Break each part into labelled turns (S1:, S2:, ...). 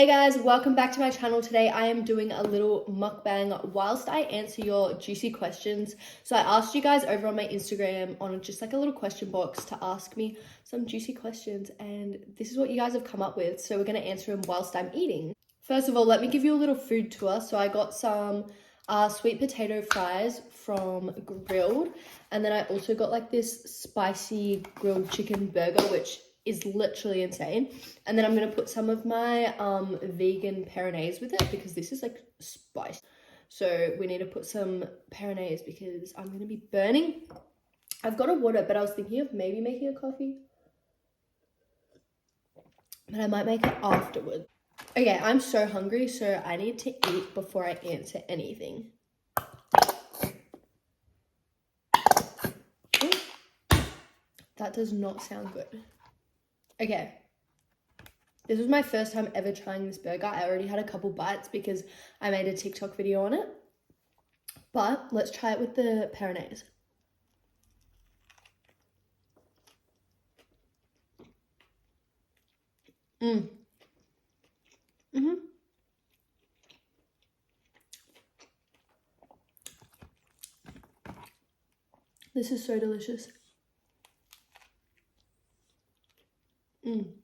S1: Hey guys, welcome back to my channel. Today I am doing a little mukbang whilst I answer your juicy questions. So I asked you guys over on my Instagram on just like a little question box to ask me some juicy questions, and this is what you guys have come up with. So we're going to answer them whilst I'm eating. First of all, let me give you a little food tour. So I got some sweet potato fries from Grilled, and then I also got like this spicy grilled chicken burger, which is literally insane. And then I'm gonna put some of my vegan peronaise with it because this is like spice. So we need to put some peronaise because I'm gonna be burning. I've got a water, but I was thinking of maybe making a coffee, but I might make it afterwards. Okay, I'm so hungry, so I need to eat before I answer anything. That does not sound good. Okay, this was my first time ever trying this burger. I already had a couple bites because I made a TikTok video on it. But let's try it with the peronaise. This is so delicious. You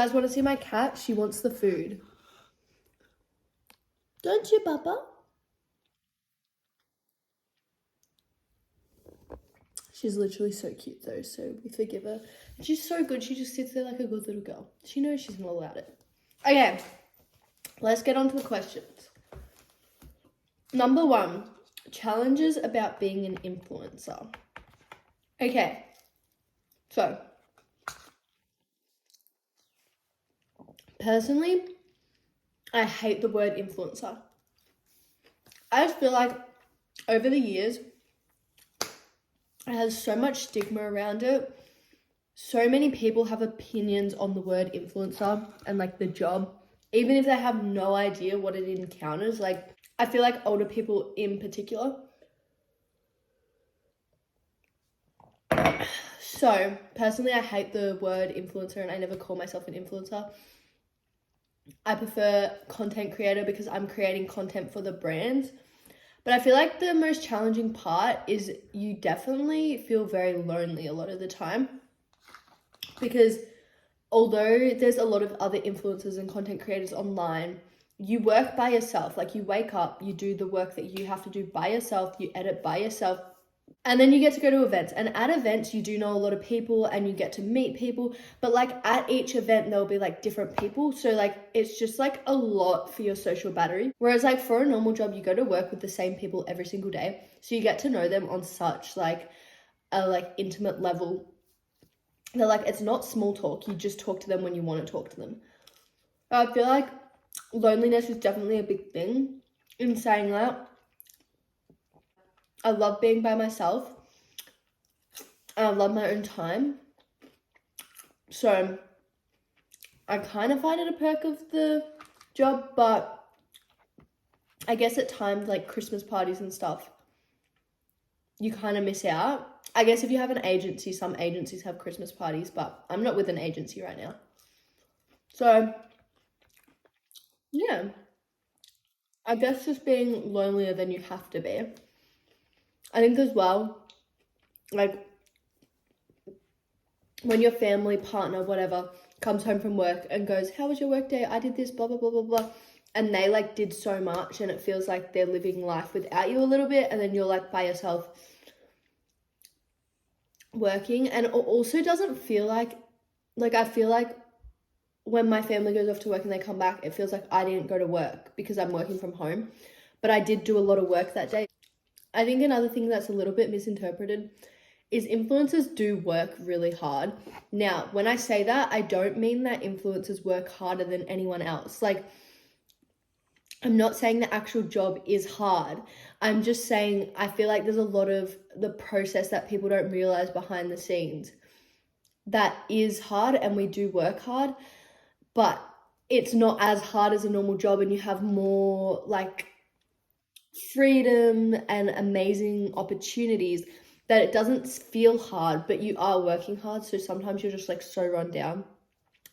S1: guys want to see my cat? She wants the food. Don't you, Papa? She's literally so cute though, so we forgive her. And she's so good. She just sits there like a good little girl. She knows she's not allowed it. Okay, let's get on to the questions. Number 1, challenges about being an influencer. Okay, so personally, I hate the word influencer. I just feel like over the years, it has so much stigma around it. So many people have opinions on the word influencer and like the job, even if they have no idea what it encounters. Like, I feel like older people in particular. So personally, I hate the word influencer and I never call myself an influencer. I prefer content creator because I'm creating content for the brands. But I feel like the most challenging part is you definitely feel very lonely a lot of the time. Because although there's a lot of other influencers and content creators online, you work by yourself. Like, you wake up, you do the work that you have to do by yourself, you edit by yourself, and then you get to go to events. And at events, you do know a lot of people and you get to meet people. But like at each event, there'll be like different people. So like, it's just like a lot for your social battery. Whereas like for a normal job, you go to work with the same people every single day. So you get to know them on such like a like intimate level. They're like, it's not small talk. You just talk to them when you want to talk to them. I feel like loneliness is definitely a big thing. In saying that, I love being by myself. I love my own time. So I kind of find it a perk of the job, but I guess at times like Christmas parties and stuff, you kind of miss out. I guess if you have an agency, some agencies have Christmas parties, but I'm not with an agency right now. So yeah, I guess just being lonelier than you have to be. I think as well, like when your family, partner, whatever, comes home from work and goes, how was your work day? I did this, blah, blah, blah, blah, blah. And they like did so much and it feels like they're living life without you a little bit. And then you're like by yourself working. And it also doesn't feel like I feel like when my family goes off to work and they come back, it feels like I didn't go to work because I'm working from home. But I did do a lot of work that day. I think another thing that's a little bit misinterpreted is influencers do work really hard. Now, when I say that, I don't mean that influencers work harder than anyone else. Like, I'm not saying the actual job is hard. I'm just saying I feel like there's a lot of the process that people don't realize behind the scenes that is hard, and we do work hard, but it's not as hard as a normal job, and you have more like freedom and amazing opportunities that it doesn't feel hard, but you are working hard. So sometimes you're just like so run down.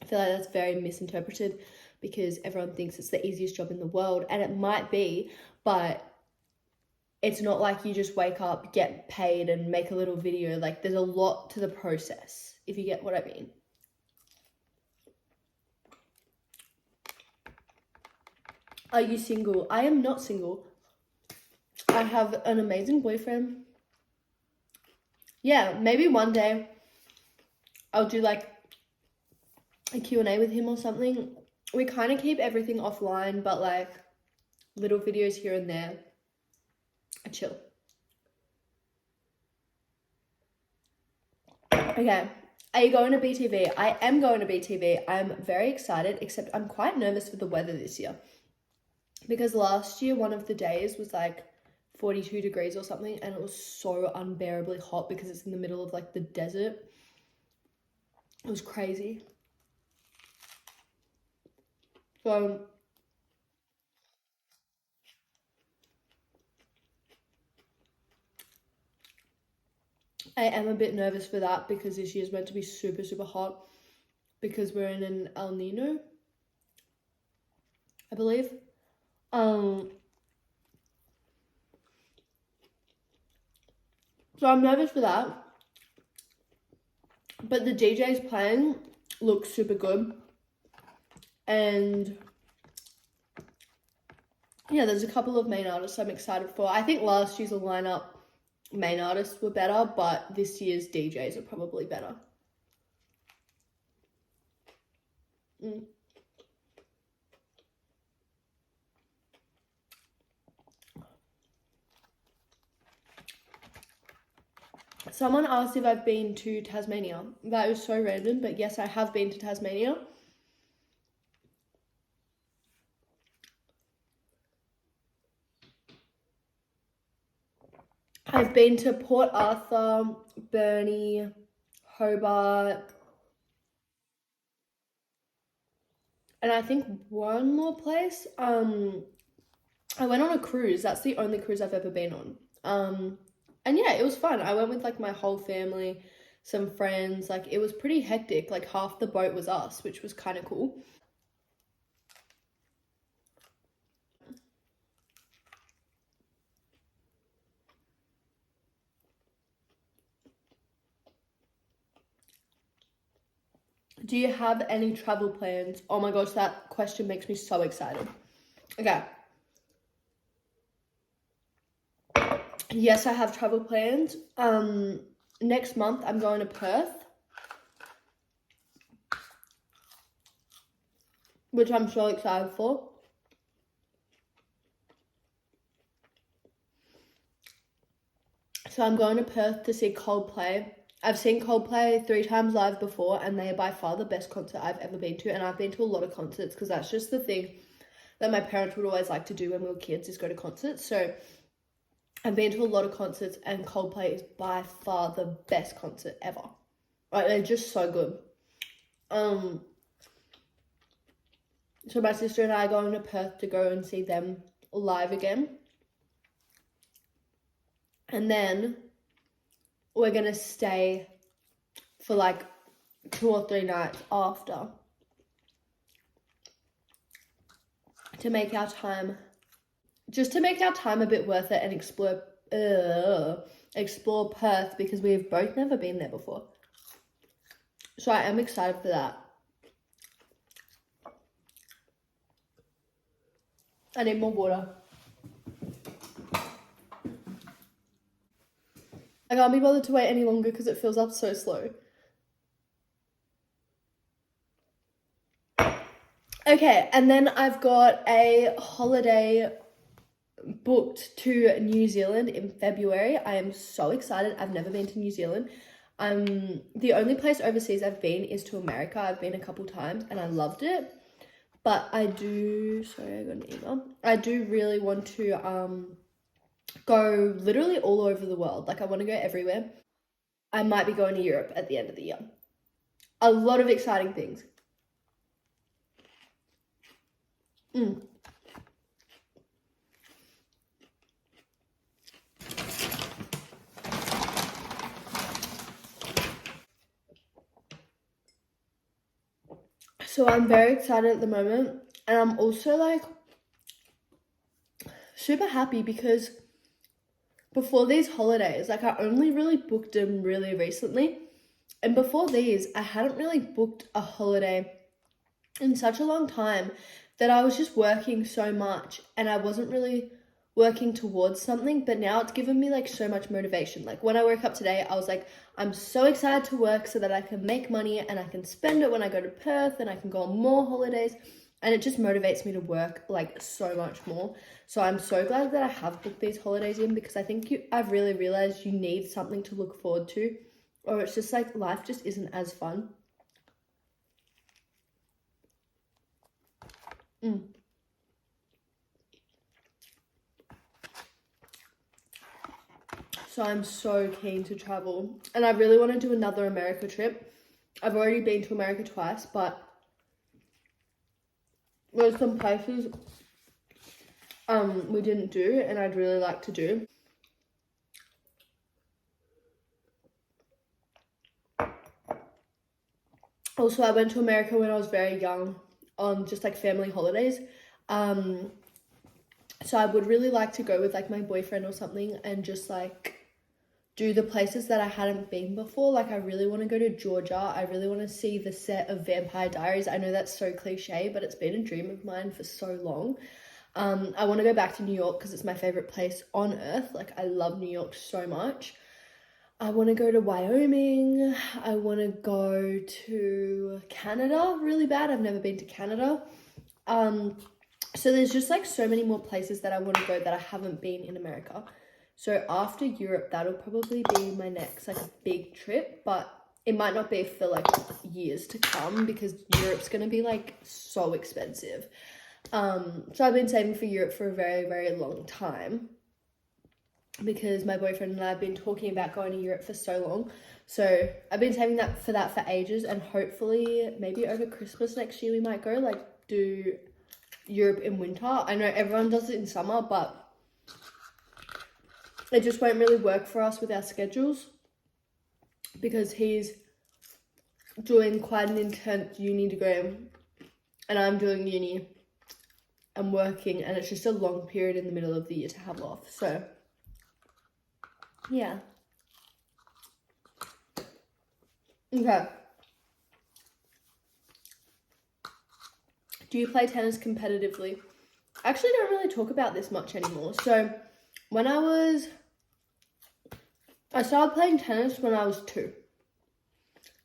S1: I feel like that's very misinterpreted because everyone thinks it's the easiest job in the world, and it might be, but it's not like you just wake up, get paid, and make a little video. Like, there's a lot to the process, if you get what I mean. Are you single? I am not single. I have an amazing boyfriend. Yeah, maybe one day I'll do like a Q&A with him or something. We kind of keep everything offline, but like little videos here and there. I chill. Okay, are you going to BTV? I am going to BTV. I'm very excited, except I'm quite nervous for the weather this year. Because last year, one of the days was like 42 degrees or something, and it was so unbearably hot because it's in the middle of like the desert. It was crazy. So I am a bit nervous for that because this year's meant to be super, super hot because we're in an El Nino, I believe. So I'm nervous for that. But the DJs playing looks super good. And yeah, there's a couple of main artists I'm excited for. I think last year's lineup main artists were better, but this year's DJs are probably better. Someone asked if I've been to Tasmania. That is so random, but yes, I have been to Tasmania. I've been to Port Arthur, Burnie, Hobart, and I think one more place. I went on a cruise. That's the only cruise I've ever been on. And yeah, it was fun. I went with like my whole family, some friends. Like, it was pretty hectic. Like, half the boat was us, which was kind of cool. Do you have any travel plans? Oh my gosh, that question makes me so excited. Okay. Yes, I have travel plans. Next month I'm going to Perth, which I'm so excited for. So I'm going to Perth to see Coldplay. I've seen Coldplay 3 times live before, and they are by far the best concert I've ever been to. And I've been to a lot of concerts because that's just the thing that my parents would always like to do when we were kids, is go to concerts. So I've been to a lot of concerts, and Coldplay is by far the best concert ever. Like, they're just so good. So my sister and I are going to Perth to go and see them live again. And then we're going to stay for like 2 or 3 nights after to make our time, just to make our time a bit worth it and explore Perth, because we've both never been there before. So I am excited for that. I need more water. I can't be bothered to wait any longer because it fills up so slow. Okay, and then I've got a holiday booked to New Zealand in February. I am so excited. I've never been to New Zealand. The only place overseas I've been is to America. I've been a couple times and I loved it. But I do, sorry, I got an email. I do really want to go literally all over the world. Like, I want to go everywhere. I might be going to Europe at the end of the year. A lot of exciting things. So I'm very excited at the moment, and I'm also like super happy because before these holidays, like I only really booked them really recently, and before these I hadn't really booked a holiday in such a long time that I was just working so much and I wasn't really working towards something. But now it's given me like so much motivation. Like when I woke up today, I was like, I'm so excited to work so that I can make money and I can spend it when I go to Perth and I can go on more holidays, and it just motivates me to work like so much more. So I'm so glad that I have booked these holidays in, because I think I've really realized you need something to look forward to, or it's just like life just isn't as fun. So I'm so keen to travel, and I really want to do another America trip. I've already been to America twice, but there's some places we didn't do and I'd really like to do. Also, I went to America when I was very young on just like family holidays. So I would really like to go with like my boyfriend or something and just like do the places that I hadn't been before. Like I really want to go to Georgia. I really want to see the set of Vampire Diaries. I know that's so cliche, but it's been a dream of mine for so long. I want to go back to New York because it's my favorite place on earth. Like I love New York so much. I want to go to Wyoming. I want to go to Canada really bad. I've never been to Canada. So there's just like so many more places that I want to go that I haven't been in America. So after Europe, that'll probably be my next like big trip, but it might not be for like years to come because Europe's going to be like so expensive. So I've been saving for Europe for a very, very long time because my boyfriend and I have been talking about going to Europe for so long. So I've been saving that for ages, and hopefully maybe over Christmas next year we might go like do Europe in winter. I know everyone does it in summer, but it just won't really work for us with our schedules because he's doing quite an intense uni degree and I'm doing uni and working, and it's just a long period in the middle of the year to have off. So yeah. Okay. Do you play tennis competitively? I actually don't really talk about this much anymore. So when I started playing tennis when I was 2.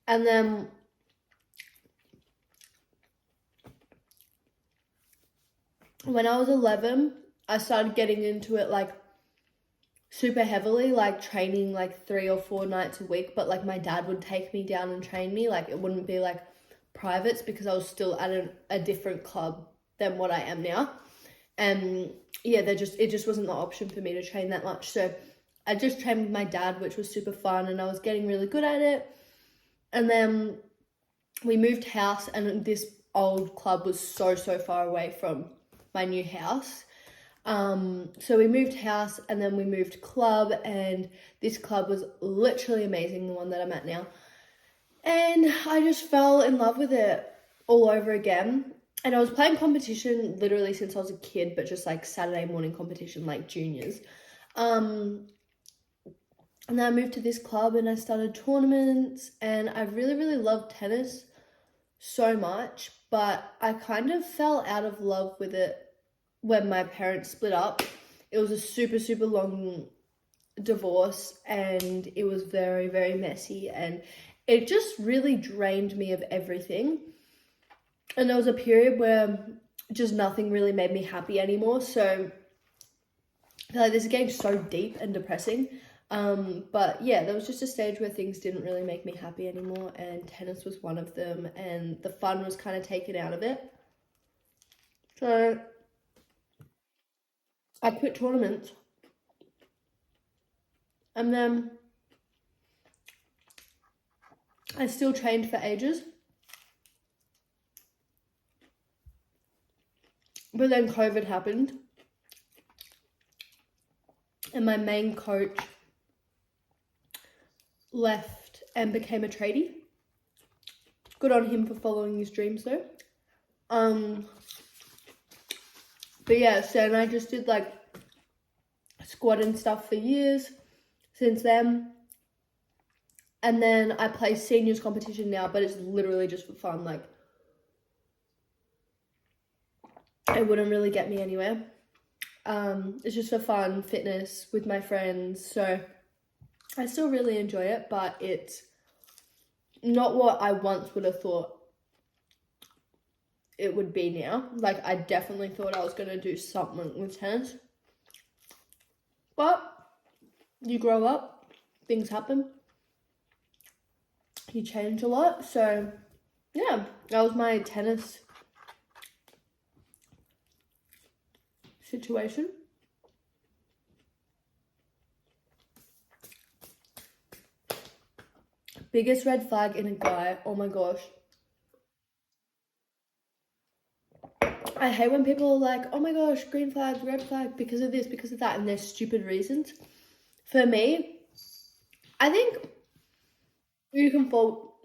S1: And then when I was 11, I started getting into it like super heavily, like training like 3 or 4 nights a week. But like my dad would take me down and train me. Like it wouldn't be like privates because I was still at a different club than what I am now. And yeah, it just wasn't the option for me to train that much. So I just trained with my dad, which was super fun, and I was getting really good at it. And then we moved house, and this old club was so far away from my new house. So we moved house and then we moved club, and this club was literally amazing, the one that I'm at now. And I just fell in love with it all over again. And I was playing competition literally since I was a kid, but just like Saturday morning competition, like juniors. And then I moved to this club and I started tournaments, and I really, really loved tennis so much, but I kind of fell out of love with it when my parents split up. It was a super long divorce, and it was very, very messy, and it just really drained me of everything. And there was a period where just nothing really made me happy anymore. So I feel like this is getting so deep and depressing. But yeah, there was just a stage where things didn't really make me happy anymore, and tennis was one of them, and the fun was kind of taken out of it. So I quit tournaments, and then I still trained for ages. But then COVID happened, and my main coach left and became a tradie. Good on him for following his dreams though. But yeah, so and I just did like squad and stuff for years since then. And then I play seniors competition now, but it's literally just for fun. Like, it wouldn't really get me anywhere. It's just for fun, fitness with my friends. So I still really enjoy it, but it's not what I once would have thought it would be now. Like, I definitely thought I was going to do something with tennis. But you grow up, things happen, you change a lot. So yeah, that was my tennis situation. Biggest red flag in a guy, oh my gosh. I hate when people are like, oh my gosh, green flag, red flag, because of this, because of that, and there's stupid reasons. For me, I think you can fall...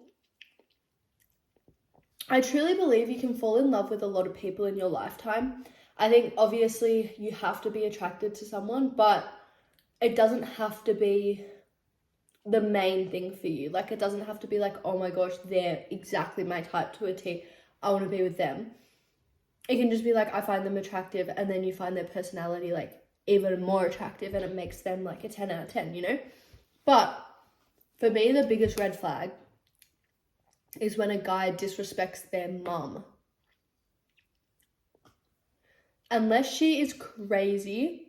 S1: I truly believe you can fall in love with a lot of people in your lifetime. I think obviously you have to be attracted to someone, but it doesn't have to be the main thing for you. Like, it doesn't have to be like, oh my gosh, they're exactly my type to a T, I want to be with them. It can just be like, I find them attractive, and then you find their personality like even more attractive, and it makes them like a 10 out of 10, you know? But for me, the biggest red flag is when a guy disrespects their mum. Unless she is crazy,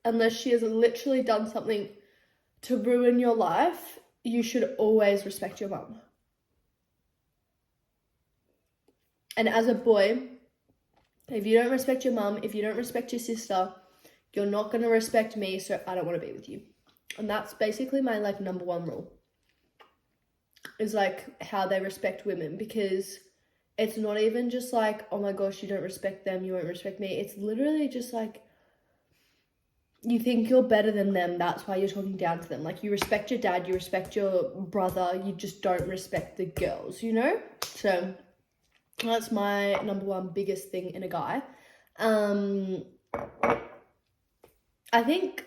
S1: unless she has literally done something to ruin your life, you should always respect your mum. And as a boy, if you don't respect your mum, if you don't respect your sister, you're not going to respect me, so I don't want to be with you. And that's basically my like number one rule, is like how they respect women, because it's not even just like, oh my gosh, you don't respect them, you won't respect me. It's literally just like, you think you're better than them, that's why you're talking down to them. Like, you respect your dad, you respect your brother, you just don't respect the girls, you know? So that's my number one biggest thing in a guy. I think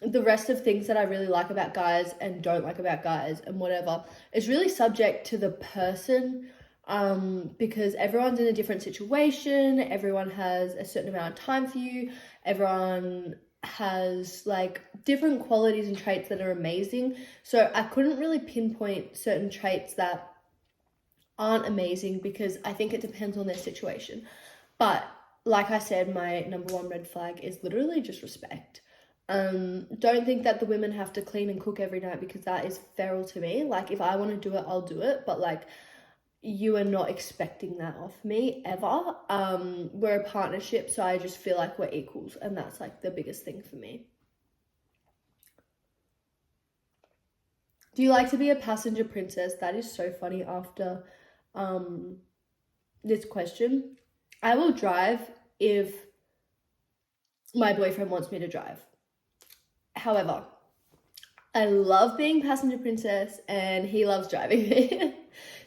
S1: the rest of things that I really like about guys and don't like about guys and whatever is really subject to the person, because everyone's in a different situation, everyone has a certain amount of time for you, everyone has like different qualities and traits that are amazing. So I couldn't really pinpoint certain traits that aren't amazing, because I think it depends on their situation. But like I said, my number one red flag is literally just respect. Don't think that the women have to clean and cook every night, because that is feral to me. Like, if I want to do it, I'll do it, but like, you are not expecting that off me ever. We're a partnership, so I just feel like we're equals, and that's like the biggest thing for me. Do you like to be a passenger princess? That is so funny. After this question, I will drive if my boyfriend wants me to drive. However, I love being passenger princess, and he loves driving me.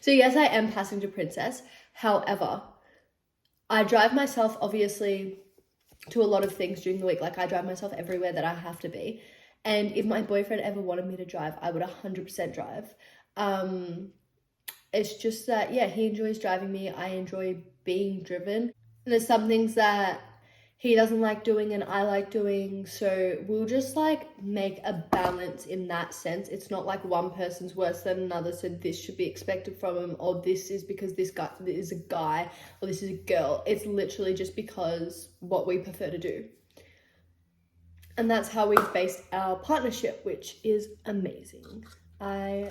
S1: So yes, I am passenger princess. However, I drive myself obviously to a lot of things during the week. Like, I drive myself everywhere that I have to be. And if my boyfriend ever wanted me to drive, I would 100% drive. It's just that, yeah, he enjoys driving me. I enjoy being driven. There's some things that he doesn't like doing and I like doing, so we'll just like make a balance in that sense. It's not like one person's worse than another, so this should be expected from him, or this is because this guy is a guy, or this is a girl. It's literally just because what we prefer to do. And that's how we've based our partnership, which is amazing. I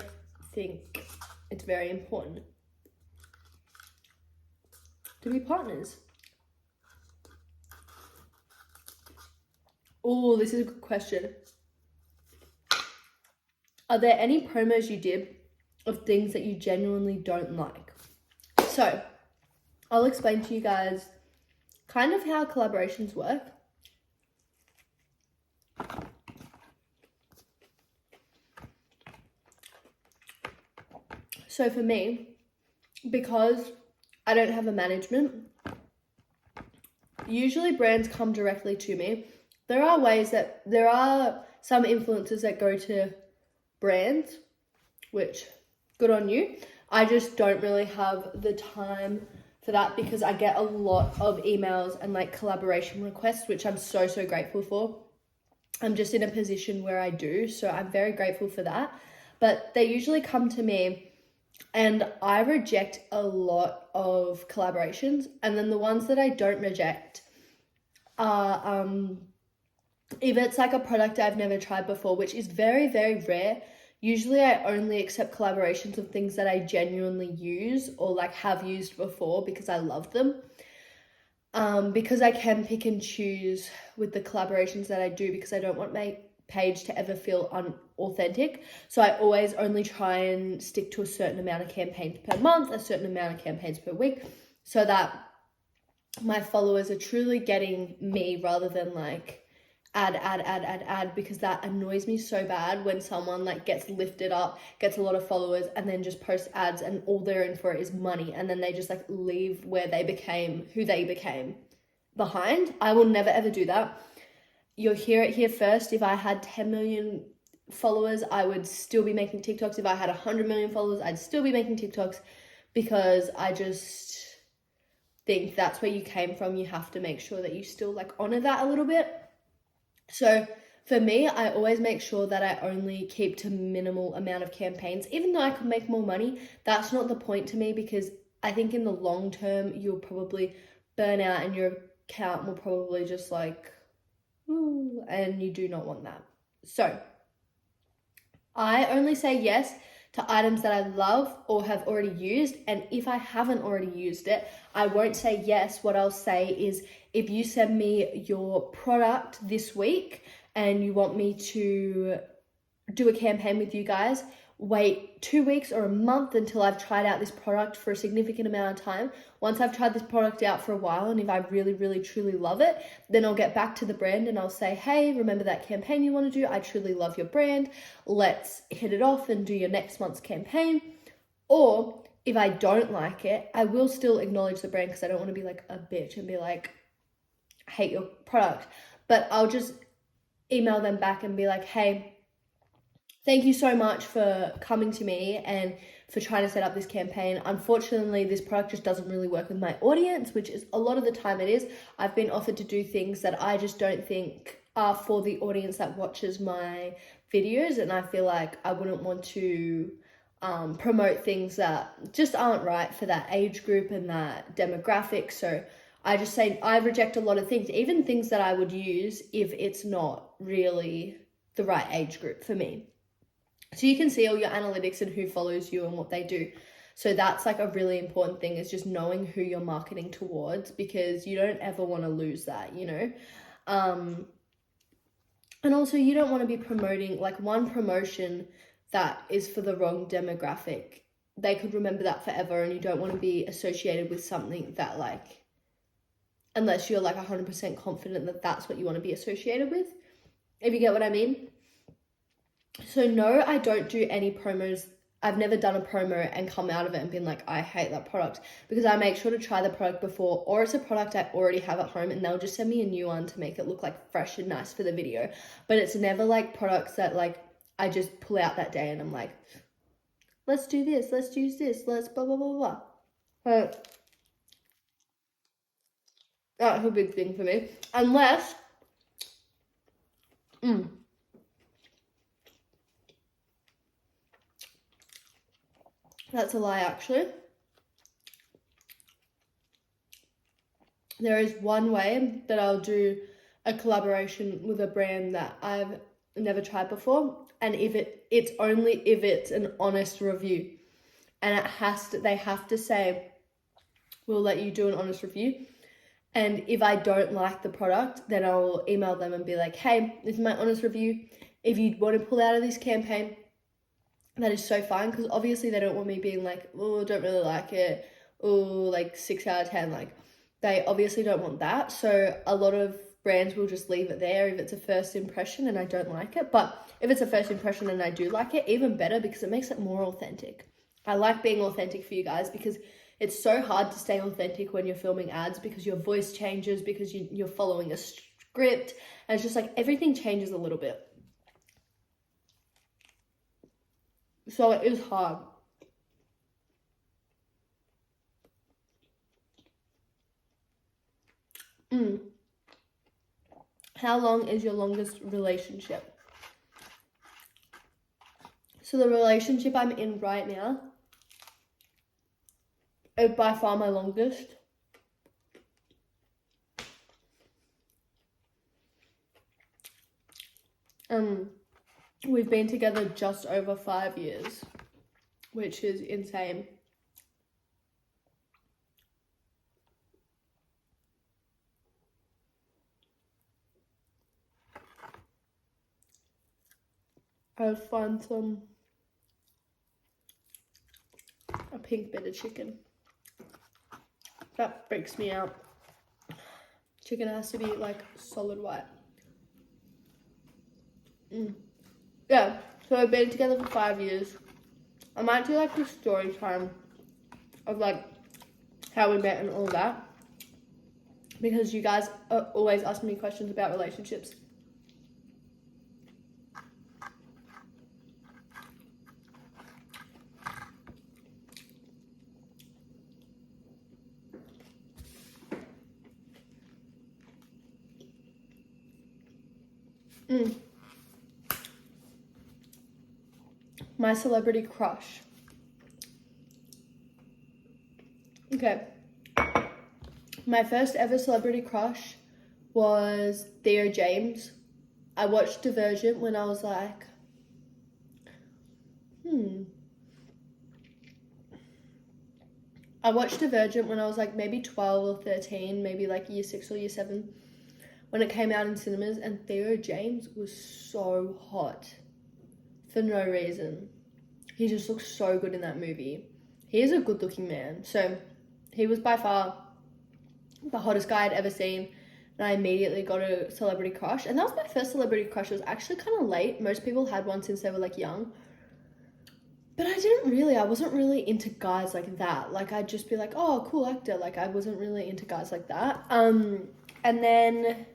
S1: think it's very important. to be partners? Oh, this is a good question. Are there any promos you did of things that you genuinely don't like? So, I'll explain to you guys kind of how collaborations work. So for me, because I don't have a management, usually brands come directly to me. There are some influencers that go to brands, which good on you. I just don't really have the time for that because I get a lot of emails and like collaboration requests, which I'm so grateful for. I'm just in a position where I do, so I'm very grateful for that. But they usually come to me and I reject a lot of collaborations, and then the ones that I don't reject are if it's like a product I've never tried before, which is very rare. Usually I only accept collaborations of things that I genuinely use or like have used before because I love them. Because I can pick and choose with the collaborations that I do because I don't want my page to ever feel unauthentic. So I always only try and stick to a certain amount of campaigns per month, a certain amount of campaigns per week, so that my followers are truly getting me rather than like ad, because that annoys me so bad when someone like gets lifted up, gets a lot of followers, and then just posts ads and all they're in for is money, and then they just like leave where they became, who they became behind. I will never ever do that. You'll hear it here first. If I had 10 million followers, I would still be making TikToks. If I had 100 million followers, I'd still be making TikToks, because I just think that's where you came from. You have to make sure that you still like honor that a little bit. So for me, I always make sure that I only keep to minimal amount of campaigns. Even though I could make more money, that's not the point to me, because I think in the long term, you'll probably burn out and your account will probably just like, ooh, and you do not want that. So I only say yes to items that I love or have already used. And if I haven't already used it, I won't say yes. What I'll say is, if you send me your product this week and you want me to do a campaign with you guys, wait 2 weeks or a month until I've tried out this product for a significant amount of time. Once I've tried this product out for a while, and if I really truly love it, then I'll get back to the brand and I'll say, hey, remember that campaign you want to do? I truly love your brand. Let's hit it off and do your next month's campaign. Or if I don't like it, I will still acknowledge the brand, because I don't want to be like a bitch and be like, I hate your product. But I'll just email them back and be like, hey, thank you so much for coming to me and for trying to set up this campaign. Unfortunately, this product just doesn't really work with my audience, which is a lot of the time it is. I've been offered to do things that I just don't think are for the audience that watches my videos, and I feel like I wouldn't want to promote things that just aren't right for that age group and that demographic. So I just say I reject a lot of things, even things that I would use if it's not really the right age group for me. So you can see all your analytics and who follows you and what they do. So that's like a really important thing, is just knowing who you're marketing towards, because you don't ever want to lose that, you know. And also you don't want to be promoting like one promotion that is for the wrong demographic. They could remember that forever, and you don't want to be associated with something that like, unless you're like 100% confident that that's what you want to be associated with, if you get what I mean. So no, I don't do any promos. I've never done a promo and come out of it and been like, I hate that product, because I make sure to try the product before, or it's a product I already have at home and they'll just send me a new one to make it look like fresh and nice for the video. But it's never like products that like I just pull out that day and I'm like, let's do this, let's use this, let's blah, blah, blah, blah. That's a big thing for me. Unless, that's a lie actually. There is one way that I'll do a collaboration with a brand that I've never tried before, and it's only if it's an honest review, and they have to say, will let you do an honest review. And if I don't like the product, then I'll email them and be like, hey, this is my honest review. If you want to pull out of this campaign, that is so fine, because obviously they don't want me being like, oh, don't really like it, oh, like 6 out of 10. Like, they obviously don't want that. So a lot of brands will just leave it there if it's a first impression and I don't like it. But if it's a first impression and I do like it, even better, because it makes it more authentic. I like being authentic for you guys, because it's so hard to stay authentic when you're filming ads, because your voice changes, because you're following a script, and it's just like everything changes a little bit. So it is hard. How long is your longest relationship? So the relationship I'm in right now is by far my longest. We've been together just over 5 years, which is insane. I'll find a pink bit of chicken. That freaks me out. Chicken has to be like solid white. Yeah, so we've been together for 5 years. I might do like the story time of like how we met and all that, because you guys are always asking me questions about relationships. My celebrity crush. Okay. My first ever celebrity crush was Theo James. I watched Divergent when I was like, I watched Divergent when I was like maybe 12 or 13, maybe like year 6 or year 7, when it came out in cinemas, and Theo James was so hot for no reason. He just looks so good in that movie. He is a good looking man. So he was by far the hottest guy I'd ever seen, and I immediately got a celebrity crush. And that was my first celebrity crush. It was actually kind of late. Most people had one since they were like young. But I wasn't really into guys like that. Like, I'd just be like, oh, cool actor. Like, I wasn't really into guys like that. And then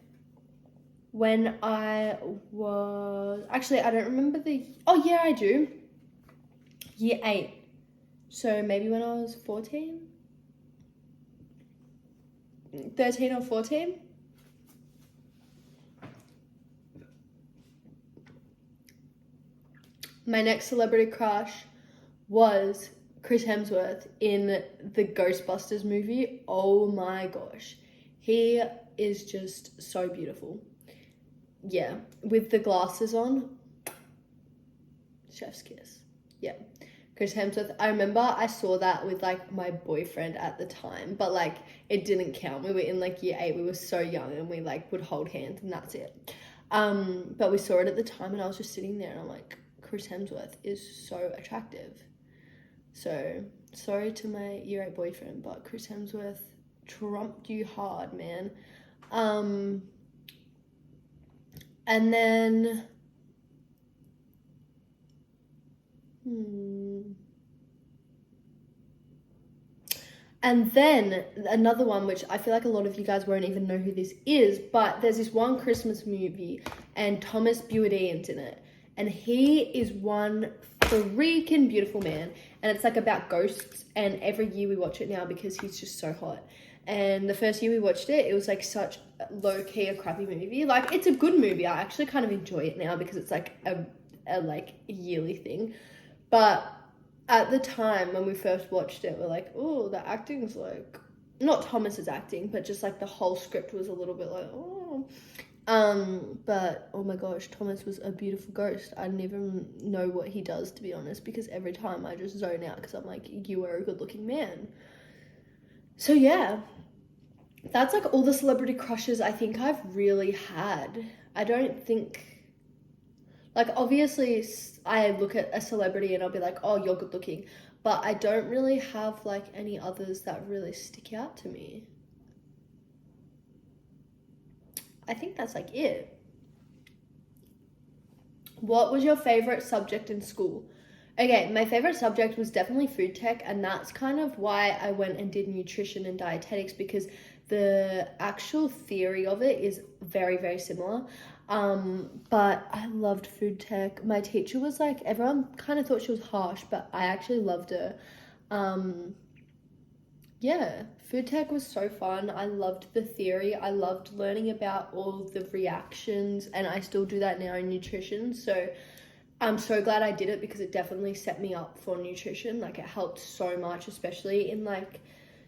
S1: when I was, actually, I don't remember oh yeah, I do. Year 8. So maybe when I was 13 or 14. My next celebrity crush was Chris Hemsworth in the Ghostbusters movie. Oh my gosh. He is just so beautiful. Yeah, with the glasses on. Chef's kiss. Yeah. Chris Hemsworth. I remember I saw that with like my boyfriend at the time, but like it didn't count. We were in like year 8. We were so young, and we like would hold hands and that's it. But we saw it at the time, and I was just sitting there and I'm like, Chris Hemsworth is so attractive. So sorry to my year 8 boyfriend, but Chris Hemsworth trumped you hard, man. And then and then another one, which I feel like a lot of you guys won't even know who this is, but there's this one Christmas movie and Thomas Buadian's in it, and he is one freaking beautiful man, and it's like about ghosts, and every year we watch it now because he's just so hot. And the first year we watched it, it was like such low-key a crappy movie. Like, it's a good movie. I actually kind of enjoy it now because it's like a like yearly thing. But at the time when we first watched it, we're like, oh, the acting's like, not Thomas's acting, but just like the whole script was a little bit like, oh. But oh my gosh, Thomas was a beautiful ghost. I didn't even know what he does, to be honest, because every time I just zone out because I'm like, you are a good looking man. So yeah, that's like all the celebrity crushes I think I've really had. I don't think, like, obviously I look at a celebrity and I'll be like, oh, you're good looking, but I don't really have like any others that really stick out to me. I think that's like it. What was your favorite subject in school? Okay, my favorite subject was definitely food tech, and that's kind of why I went and did nutrition and dietetics, because the actual theory of it is very, very similar. But I loved food tech. My teacher was like, everyone kind of thought she was harsh, but I actually loved her. Um, yeah, food tech was so fun. I loved the theory. I loved learning about all of the reactions, and I still do that now in nutrition. So I'm so glad I did it, because it definitely set me up for nutrition. Like, it helped so much, especially in like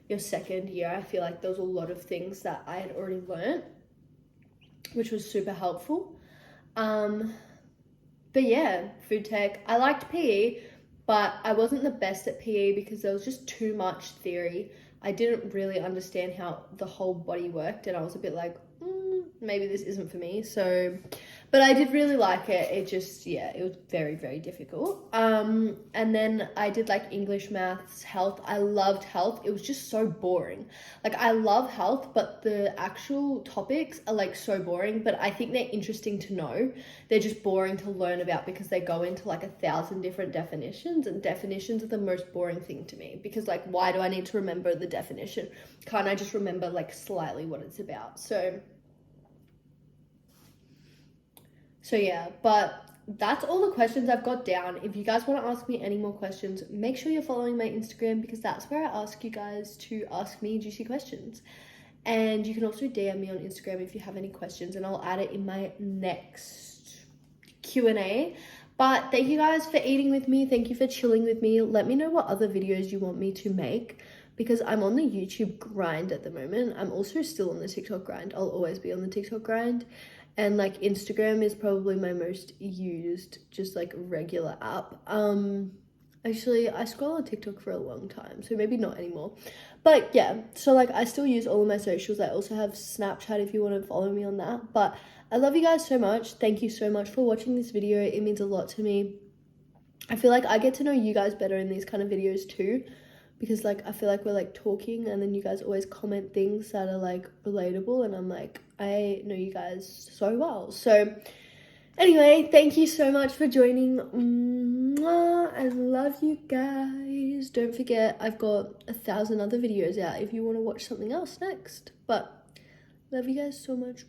S1: your second year. I feel like there was a lot of things that I had already learned, which was super helpful. But yeah, food tech. I liked PE, but I wasn't the best at PE because there was just too much theory. I didn't really understand how the whole body worked, and I was a bit like, maybe this isn't for me. So, but I did really like it. It just, yeah, it was very, very difficult. And then I did like English, maths, health. I loved health. It was just so boring. Like, I love health, but the actual topics are like so boring, but I think they're interesting to know. They're just boring to learn about because they go into like 1,000 different definitions, and definitions are the most boring thing to me, because like, why do I need to remember the definition? Can't I just remember like slightly what it's about? So yeah, but that's all the questions I've got down. If you guys want to ask me any more questions, make sure you're following my Instagram, because that's where I ask you guys to ask me juicy questions. And you can also DM me on Instagram if you have any questions, and I'll add it in my next Q&A. But thank you guys for eating with me. Thank you for chilling with me. Let me know what other videos you want me to make, because I'm on the YouTube grind at the moment. I'm also still on the TikTok grind. I'll always be on the TikTok grind. And like, Instagram is probably my most used, just like regular app. Actually, I scroll on TikTok for a long time, so maybe not anymore. But yeah, so like, I still use all of my socials. I also have Snapchat if you want to follow me on that. But I love you guys so much. Thank you so much for watching this video. It means a lot to me. I feel like I get to know you guys better in these kind of videos too, because like, I feel like we're like talking, and then you guys always comment things that are like relatable, and I'm like, I know you guys so well. So anyway, thank you so much for joining. I love you guys. Don't forget, I've got 1,000 other videos out if you want to watch something else next. But love you guys so much.